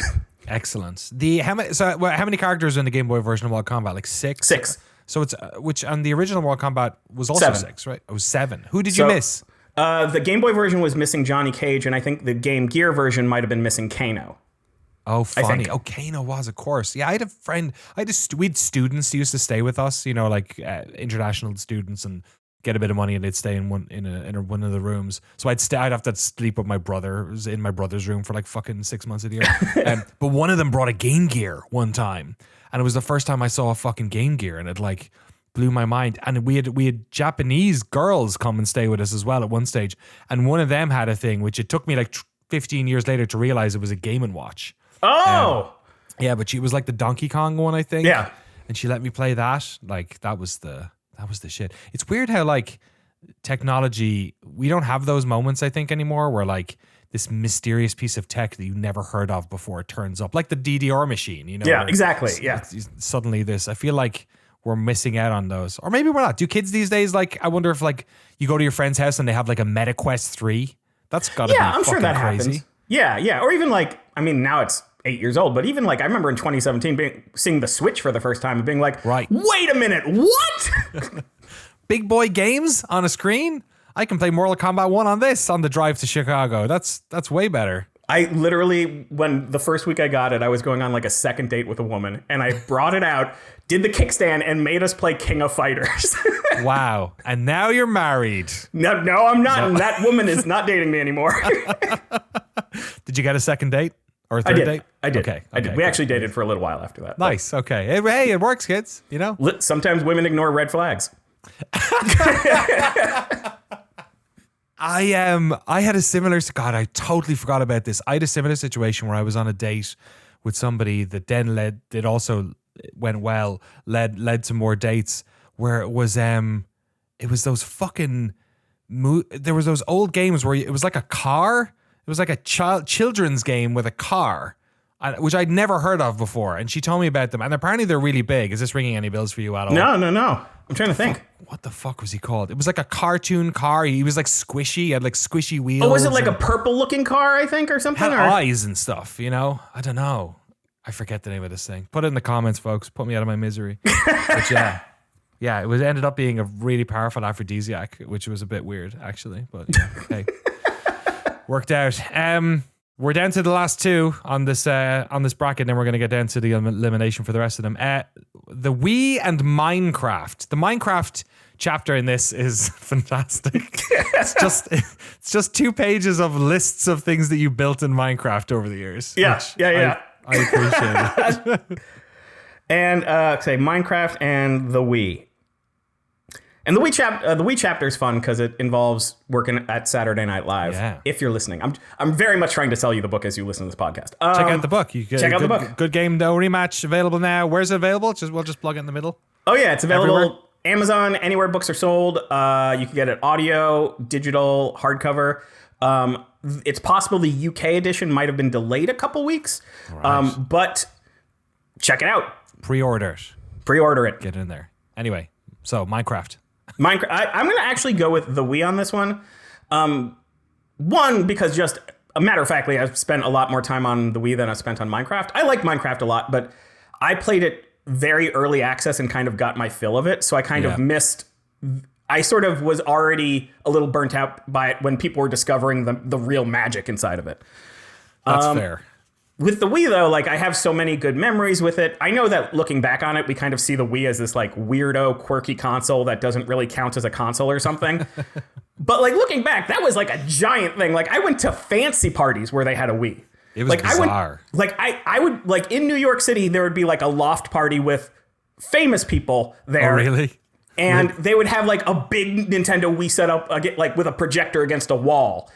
Excellent. How many characters are in the Game Boy version of Mortal Kombat? Like 6? 6. So it's which on the original Mortal Kombat was also 7. 6, right? It was 7. Who did you miss? The Game Boy version was missing Johnny Cage, and I think the Game Gear version might have been missing Kano. Oh, funny. Oh, Kano was, of course. Yeah, I had a friend. We had students who used to stay with us. Like international students, and get a bit of money, and they'd stay in one of the rooms. So I'd have to sleep with my brother. It was in my brother's room for like fucking 6 months of the year. But one of them brought a Game Gear one time, and it was the first time I saw a fucking Game Gear, and it like blew my mind. And we had Japanese girls come and stay with us as well at one stage, and one of them had a thing which it took me like 15 years later to realize it was a Game & Watch. Oh, yeah, but she was like the Donkey Kong one, I think. Yeah, and she let me play that. Like that was the shit. It's weird how like technology, we don't have those moments I think anymore where like this mysterious piece of tech that you never heard of before turns up, like the DDR machine. Yeah, exactly. It's suddenly this. I feel like we're missing out on those, or maybe we're not. Do kids these days like? I wonder if like you go to your friend's house and they have like a MetaQuest 3. That's gotta be I'm sure that crazy. Happens. Yeah, or even like now it's 8 years old, but even like I remember in 2017 seeing the Switch for the first time and being like, right, wait a minute, what? Big boy games on a screen? I can play Mortal Kombat 1 on the drive to Chicago. That's way better. I literally, when the first week I got it, I was going on like a second date with a woman, and I brought it out, did the kickstand, and made us play King of Fighters. Wow. And now you're married. No, I'm not. No. And that woman is not dating me anymore. Did you get a second date? Or a third date? I did. Okay. I did. We actually dated for a little while after that. Nice. Okay. Hey, it works, kids. Sometimes women ignore red flags. I had a similar. God, I totally forgot about this. I had a similar situation where I was on a date with somebody that then led to more dates where it was those fucking there was those old games where it was like a car. It was like a children's game with a car, which I'd never heard of before. And she told me about them. And apparently they're really big. Is this ringing any bells for you at all? No. I'm trying to think. What the fuck was he called? It was like a cartoon car. He was like squishy. He had like squishy wheels. Oh, was it like a purple looking car, I think, or something? Had eyes and stuff, I don't know. I forget the name of this thing. Put it in the comments, folks. Put me out of my misery. But yeah, it ended up being a really powerful aphrodisiac, which was a bit weird, actually. But yeah, okay. Worked out. We're down to the last two on this bracket, and then we're going to get down to the elimination for the rest of them. The Wii and Minecraft. The Minecraft chapter in this is fantastic. It's just 2 pages of lists of things that you built in Minecraft over the years. Yeah. I appreciate it. And say Minecraft and the Wii. And the Wii chapter is fun because it involves working at Saturday Night Live. Yeah. If you're listening, I'm very much trying to sell you the book as you listen to this podcast. Check out the book. Check out the book. Good Game No Rematch available now. Where's it available? We'll just plug it in the middle. Oh yeah, it's available everywhere. Amazon, anywhere books are sold. You can get it audio, digital, hardcover. It's possible the UK edition might have been delayed a couple weeks, right. But Check it out. Pre-order it. Pre-order it. Get in there. Anyway, so Minecraft. I'm going to actually go with the Wii on this one. One, because just a matter of factly, I've spent a lot more time on the Wii than I spent on Minecraft. I like Minecraft a lot, but I played it very early access and kind of got my fill of it. So I kind of missed. I sort of was already a little burnt out by it when people were discovering the real magic inside of it. That's fair. With the Wii, though, like I have so many good memories with it. I know that looking back on it, we kind of see the Wii as this like weirdo, quirky console that doesn't really count as a console or something. But like looking back, that was like a giant thing. Like I went to fancy parties where they had a Wii. It was like bizarre. I would like in New York City, there would be like a loft party with famous people there. Oh, really? And they would have like a big Nintendo Wii set up like with a projector against a wall.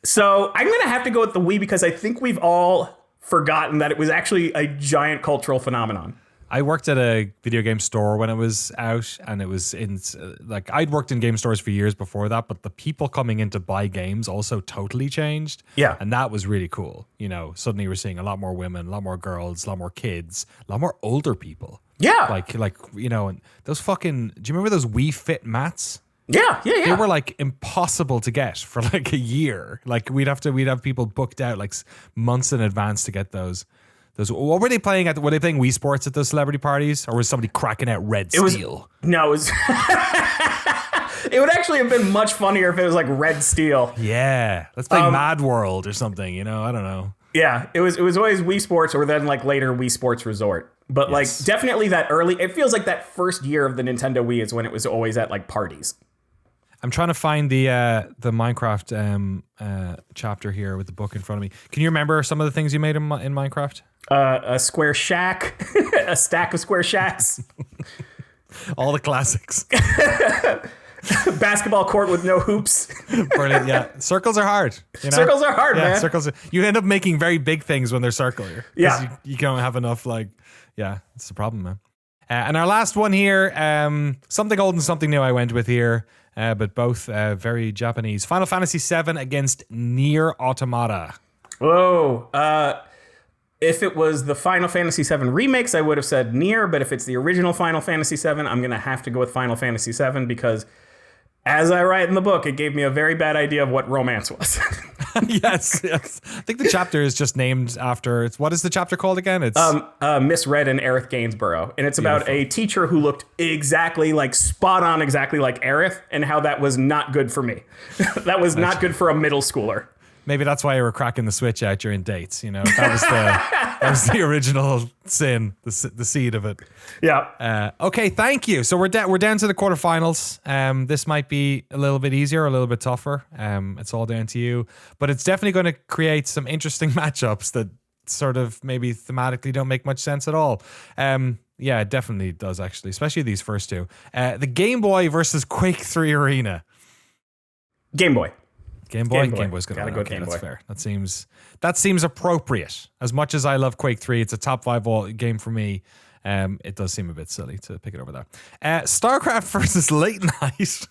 So I'm going to have to go with the Wii because I think we've all forgotten that it was actually a giant cultural phenomenon. I worked at a video game store when it was out, and it was in like I'd worked in game stores for years before that, but the people coming in to buy games also totally changed. Yeah. And that was really cool. You know, suddenly we're seeing a lot more women, a lot more girls, a lot more kids, a lot more older people. Yeah. Like you know, and those fucking, do you remember those Wii Fit mats? Yeah. They were like impossible to get for like a year. Like we'd have people booked out like months in advance to get those. What were they playing at? Were they playing Wii Sports at those celebrity parties, or was somebody cracking out Red Steel? It was. It would actually have been much funnier if it was like Red Steel. Yeah, let's play Mad World or something. You know, I don't know. Yeah, it was always Wii Sports, or then like later Wii Sports Resort. But like definitely that early. It feels like that first year of the Nintendo Wii is when it was always at like parties. I'm trying to find the Minecraft chapter here with the book in front of me. Can you remember some of the things you made in Minecraft? A square shack, a stack of square shacks. All the classics. Basketball court with no hoops. Brilliant, yeah. Circles are hard. You know? Circles are hard, man. Circles. You end up making very big things when they're circular. Yeah. You don't have enough, like, yeah, it's the problem, man. And our last one here, something old and something new I went with here, but both very Japanese. Final Fantasy VII against Nier Automata. Whoa. If it was the Final Fantasy VII remakes, I would have said Nier, but if it's the original Final Fantasy VII, I'm going to have to go with Final Fantasy VII because, as I write in the book, it gave me a very bad idea of what romance was. Yes. I think the chapter is just named after, what is the chapter called again? It's Miss Red and Aerith Gainsborough. And it's about a teacher who looked exactly like spot on, exactly like Aerith, and how that was not good for me. That was not good for a middle schooler. Maybe that's why you were cracking the Switch out during dates. You know, that was the original sin, the seed of it. Yeah. Okay, thank you. So we're down to the quarterfinals. This might be a little bit easier, a little bit tougher. It's all down to you, but it's definitely going to create some interesting matchups that sort of maybe thematically don't make much sense at all. Yeah, it definitely does actually, especially these first two. The Game Boy versus Quake 3 Arena. Game Boy. Game Boy's going to go. Game Boy. That's fair. That seems appropriate. As much as I love Quake 3, it's a top 5 game for me. It does seem a bit silly to pick it over there. StarCraft versus Late Night.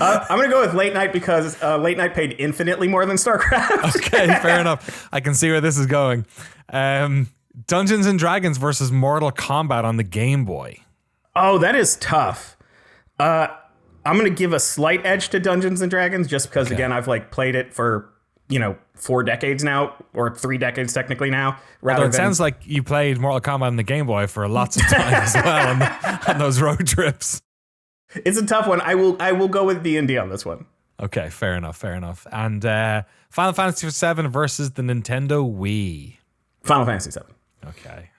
I'm going to go with Late Night because Late Night paid infinitely more than StarCraft. Okay, fair enough. I can see where this is going. Dungeons and Dragons versus Mortal Kombat on the Game Boy. Oh, that is tough. I'm going to give a slight edge to Dungeons and Dragons just because, again, I've like played it for, 4 decades now, or 3 decades technically now. It sounds like you played Mortal Kombat on the Game Boy for lots of time as well on those road trips. It's a tough one. I will go with D&D on this one. Okay, fair enough. And Final Fantasy VII versus the Nintendo Wii. Final Fantasy VII. Okay,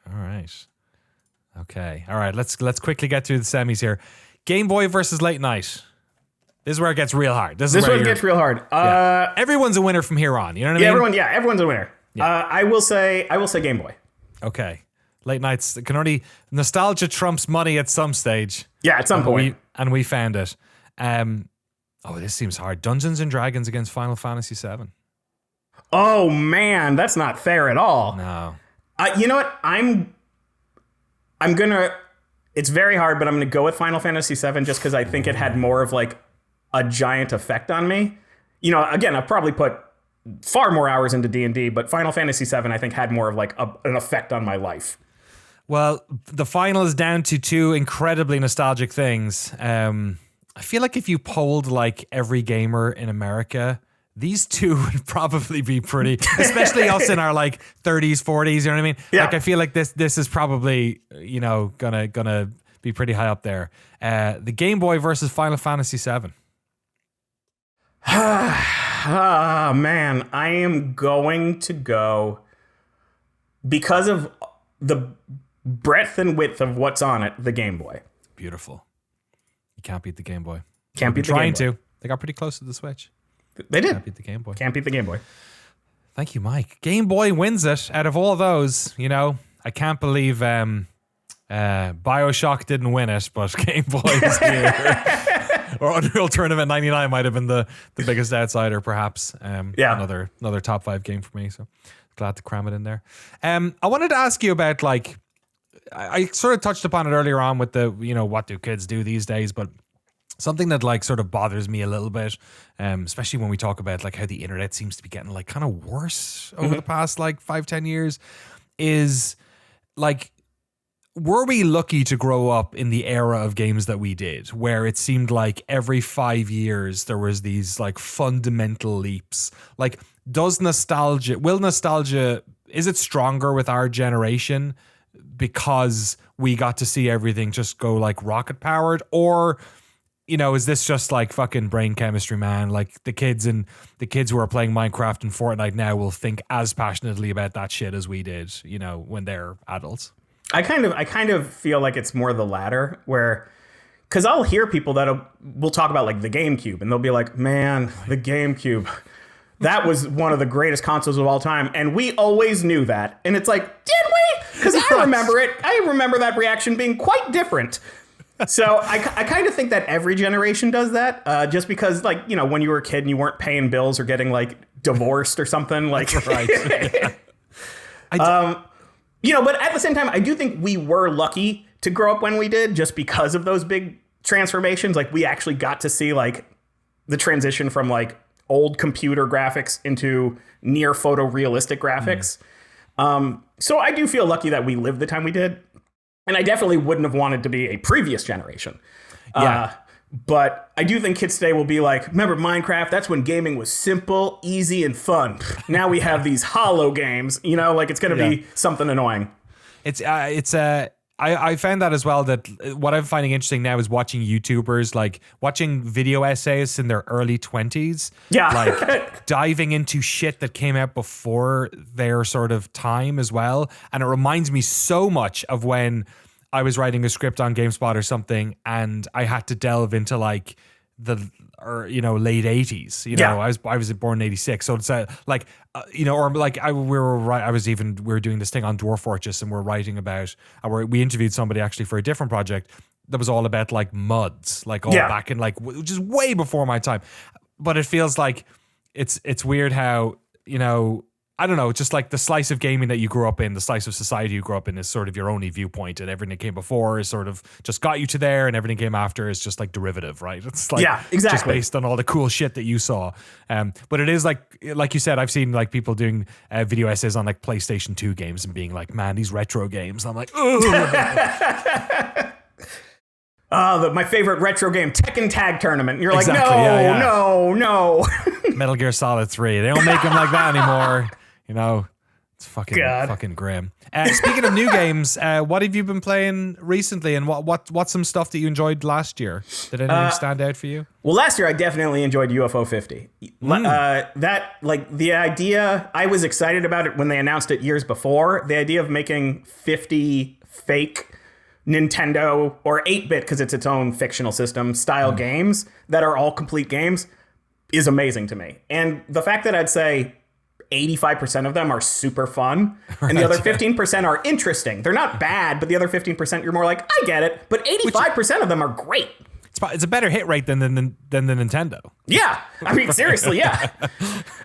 all right. Let's quickly get through the semis here. Game Boy versus Late Night. This is where it gets real hard. This is where it gets real hard. Everyone's a winner from here on. You know what I mean? Everyone's a winner. Yeah. I will say Game Boy. Okay. Late Nights can only nostalgia trumps money at some stage. Yeah, at some point. We found it. This seems hard. Dungeons and Dragons against Final Fantasy VII. Oh man, that's not fair at all. No. You know what? I'm gonna. It's very hard, but I'm going to go with Final Fantasy VII just because I think it had more of like a giant effect on me. Again, I've probably put far more hours into D&D, but Final Fantasy VII, I think, had more of like an effect on my life. Well, the final is down to two incredibly nostalgic things. I feel like if you polled like every gamer in America, these two would probably be pretty, especially us in our like 30s, 40s, you know what I mean? Yeah. Like I feel like this is probably, you know, gonna be pretty high up there. The Game Boy versus Final Fantasy VII. Ah, man, I am going to go, because of the breadth and width of what's on it, the Game Boy. Beautiful. You can't beat the Game Boy. Can't beat the Game Boy. Trying to. They got pretty close to the Switch. They did. Can't beat the Game Boy. Can't beat the Game Boy. Thank you, Mike. Game Boy wins it. Out of all those, you know, I can't believe Bioshock didn't win it, but Game Boy is here. Or Unreal Tournament 99 might have been the biggest outsider, perhaps. Another top 5 game for me. So glad to cram it in there. I wanted to ask you about, like, I sort of touched upon it earlier on with the, you know, what do kids do these days, but something that like sort of bothers me a little bit, especially when we talk about like how the internet seems to be getting like kind of worse over the past like 5-10 years, is like, were we lucky to grow up in the era of games that we did, where it seemed like every 5 years there was these like fundamental leaps? Like, is it stronger with our generation because we got to see everything just go like rocket powered? Or, you know, is this just like fucking brain chemistry, man? Like the kids who are playing Minecraft and Fortnite now will think as passionately about that shit as we did, you know, when they're adults. I kind of feel like it's more the latter, where, because I'll hear people we'll talk about like the GameCube, and they'll be like, man, the GameCube, that was one of the greatest consoles of all time, and we always knew that. And it's like, did we? Because I remember it. I remember that reaction being quite different. So I kind of think that every generation does that, just because, like, you know, when you were a kid and you weren't paying bills or getting like divorced or something, like, right. You know, but at the same time, I do think we were lucky to grow up when we did, just because of those big transformations. Like, we actually got to see like the transition from like old computer graphics into near photorealistic graphics. So I do feel lucky that we lived the time we did. And I definitely wouldn't have wanted to be a previous generation. But I do think kids today will be like, remember Minecraft? That's when gaming was simple, easy, and fun. Now we have these hollow games, you know, like it's going to be something annoying. I found that as well, that what I'm finding interesting now is watching YouTubers, like watching video essays in their early 20s. Yeah. Like diving into shit that came out before their sort of time as well. And it reminds me so much of when I was writing a script on GameSpot or something, and I had to delve into like late 80s. You know, I was born in 86, so it's like you know, or like we were doing this thing on Dwarf Fortress, and we're writing about, we interviewed somebody actually for a different project that was all about like muds, like all back in like just way before my time. But it feels like it's weird how, you know, I don't know, just like the slice of gaming that you grew up in, the slice of society you grew up in is sort of your only viewpoint, and everything that came before is sort of just got you to there, and everything came after is just like derivative, right? It's like just based on all the cool shit that you saw. But it is like you said, I've seen like people doing video essays on like PlayStation 2 games and being like, man, these retro games. And I'm like, my favorite retro game, Tekken Tag Tournament. And you're like, no. Metal Gear Solid 3. They don't make them like that anymore. You know, it's fucking grim. Speaking of new games, what have you been playing recently, and what's some stuff that you enjoyed last year? Did anything stand out for you? Well, last year I definitely enjoyed UFO 50. That, like, the idea, I was excited about it when they announced it years before. The idea of making 50 fake Nintendo, or 8-bit, because it's its own fictional system, style games that are all complete games is amazing to me. And the fact that I'd say 85% of them are super fun, and the other 15% are interesting. They're not bad, but the other 15% you're more like, I get it. But 85% of them are great. It's a better hit rate than the Nintendo. Yeah, I mean, seriously, yeah.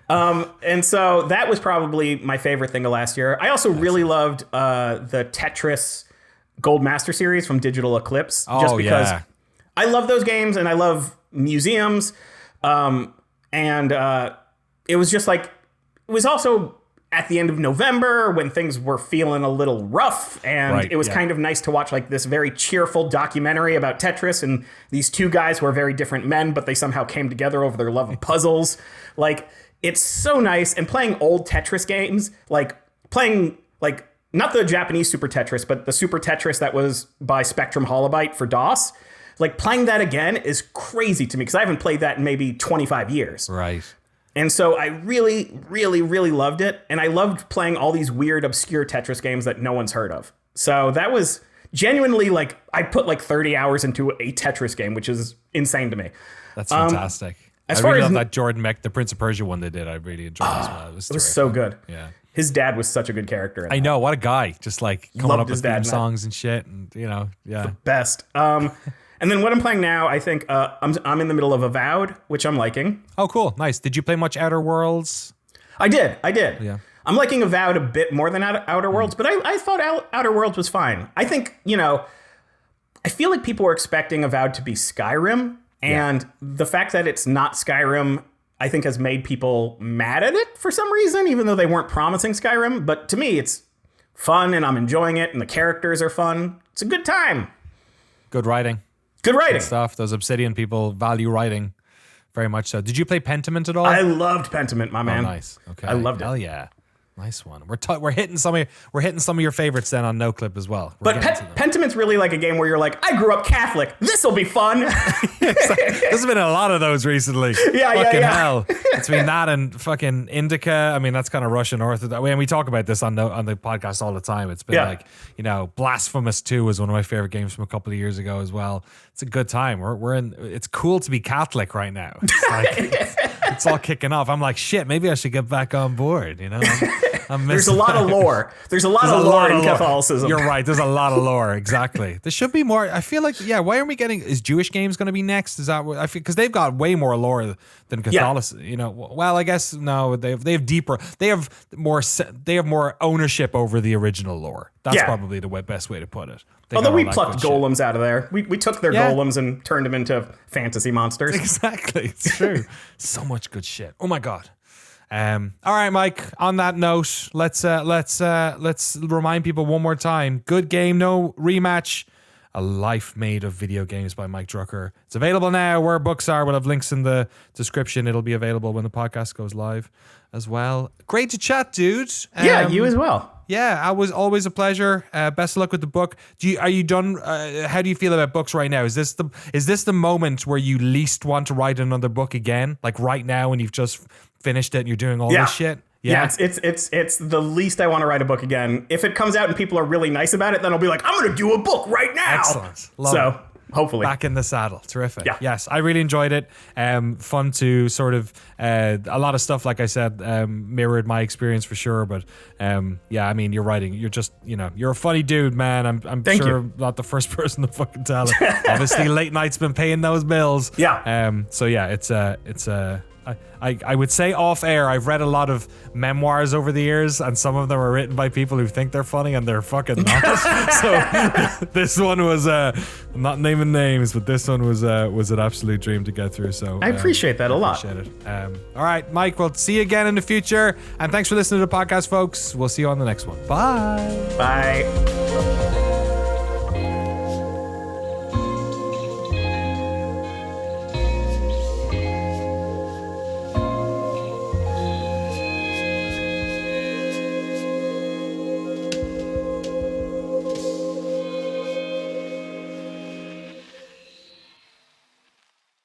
And so that was probably my favorite thing of last year. I also really loved the Tetris Gold Master series from Digital Eclipse, just because I love those games and I love museums. And it was just like, was also at the end of November when things were feeling a little rough, and it was kind of nice to watch like this very cheerful documentary about Tetris and these two guys who are very different men, but they somehow came together over their love of puzzles. Like, it's so nice. And playing old Tetris games, like playing like not the Japanese Super Tetris, but the Super Tetris that was by Spectrum Holobyte for DOS. Like, playing that again is crazy to me because I haven't played that in maybe 25 years. Right. And so I really, really, really loved it. And I loved playing all these weird, obscure Tetris games that no one's heard of. So that was genuinely like, I put like 30 hours into a Tetris game, which is insane to me. That's fantastic. I really love that Jordan Mech, the Prince of Persia one they did. I really enjoyed as well. It was so good. Yeah. His dad was such a good character. I know. What a guy. Just like coming Loved up his with dad theme in that. songs and shit. And, you know, yeah. Best. And then what I'm playing now, I think I'm in the middle of Avowed, which I'm liking. Oh, cool. Nice. Did you play much Outer Worlds? I did. Yeah. I'm liking Avowed a bit more than Outer Worlds, but I thought Outer Worlds was fine. I think, you know, I feel like people were expecting Avowed to be Skyrim, and the fact that it's not Skyrim, I think, has made people mad at it for some reason, even though they weren't promising Skyrim. But to me, it's fun, and I'm enjoying it, and the characters are fun. It's a good time. Good writing. Good writing. Good stuff. Those Obsidian people value writing very much so. Did you play Pentiment at all? I loved Pentiment, my man. Oh, nice. Okay. I loved it. Hell yeah. Nice one. We're hitting some of your favorites then on Noclip as well. But Pentiment's really like a game where you're like, I grew up Catholic. This'll be fun. There's been a lot of those recently. Fucking hell. Between that and fucking Indica. I mean, that's kind of Russian Orthodox. And we talk about this on the podcast all the time. It's been like, you know, Blasphemous 2 was one of my favorite games from a couple of years ago as well. It's a good time. It's cool to be Catholic right now. It's like, it's all kicking off. I'm like, shit, maybe I should get back on board, you know? There's a lot of lore. There's a lot of lore in Catholicism. You're right. There's a lot of lore. Exactly. There should be more. I feel like, why aren't we getting, is Jewish games going to be next? Is that what I feel? Because they've got way more lore than Catholicism. You know, well, I guess, no, they have deeper, they have more ownership over the original lore. That's probably the best way to put it. Although we plucked golems out of there. We took their golems and turned them into fantasy monsters. Exactly. It's true. So much good shit. Oh my God. All right, Mike, on that note, let's remind people one more time. Good Game, No Rematch. A Life Made of Video Games by Mike Drucker. It's available now where books are. We'll have links in the description. It'll be available when the podcast goes live as well. Great to chat, dude. You as well. Yeah, it was always a pleasure. Best of luck with the book. Are you done? How do you feel about books right now? Is this the moment where you least want to write another book again? Like right now when you've just finished it and you're doing all this shit? Yeah, it's the least I want to write a book again. If it comes out and people are really nice about it, then I'll be like, I'm going to do a book right now. Excellent. Love it. Hopefully. Back in the saddle. Terrific. Yeah. Yes, I really enjoyed it. Fun to sort of, a lot of stuff, like I said, mirrored my experience for sure. But I mean, you're writing, you're just, you know, you're a funny dude, man. I'm sure I'm not the first person to fucking tell it. Obviously, late night's been paying those bills. Yeah. So yeah, it's I would say off air, I've read a lot of memoirs over the years, and some of them are written by people who think they're funny and they're fucking not. So this one was, I'm not naming names, but this one was an absolute dream to get through. So I appreciate that a lot. Appreciate it. All right, Mike, we'll see you again in the future. And thanks for listening to the podcast, folks. We'll see you on the next one. Bye. Bye.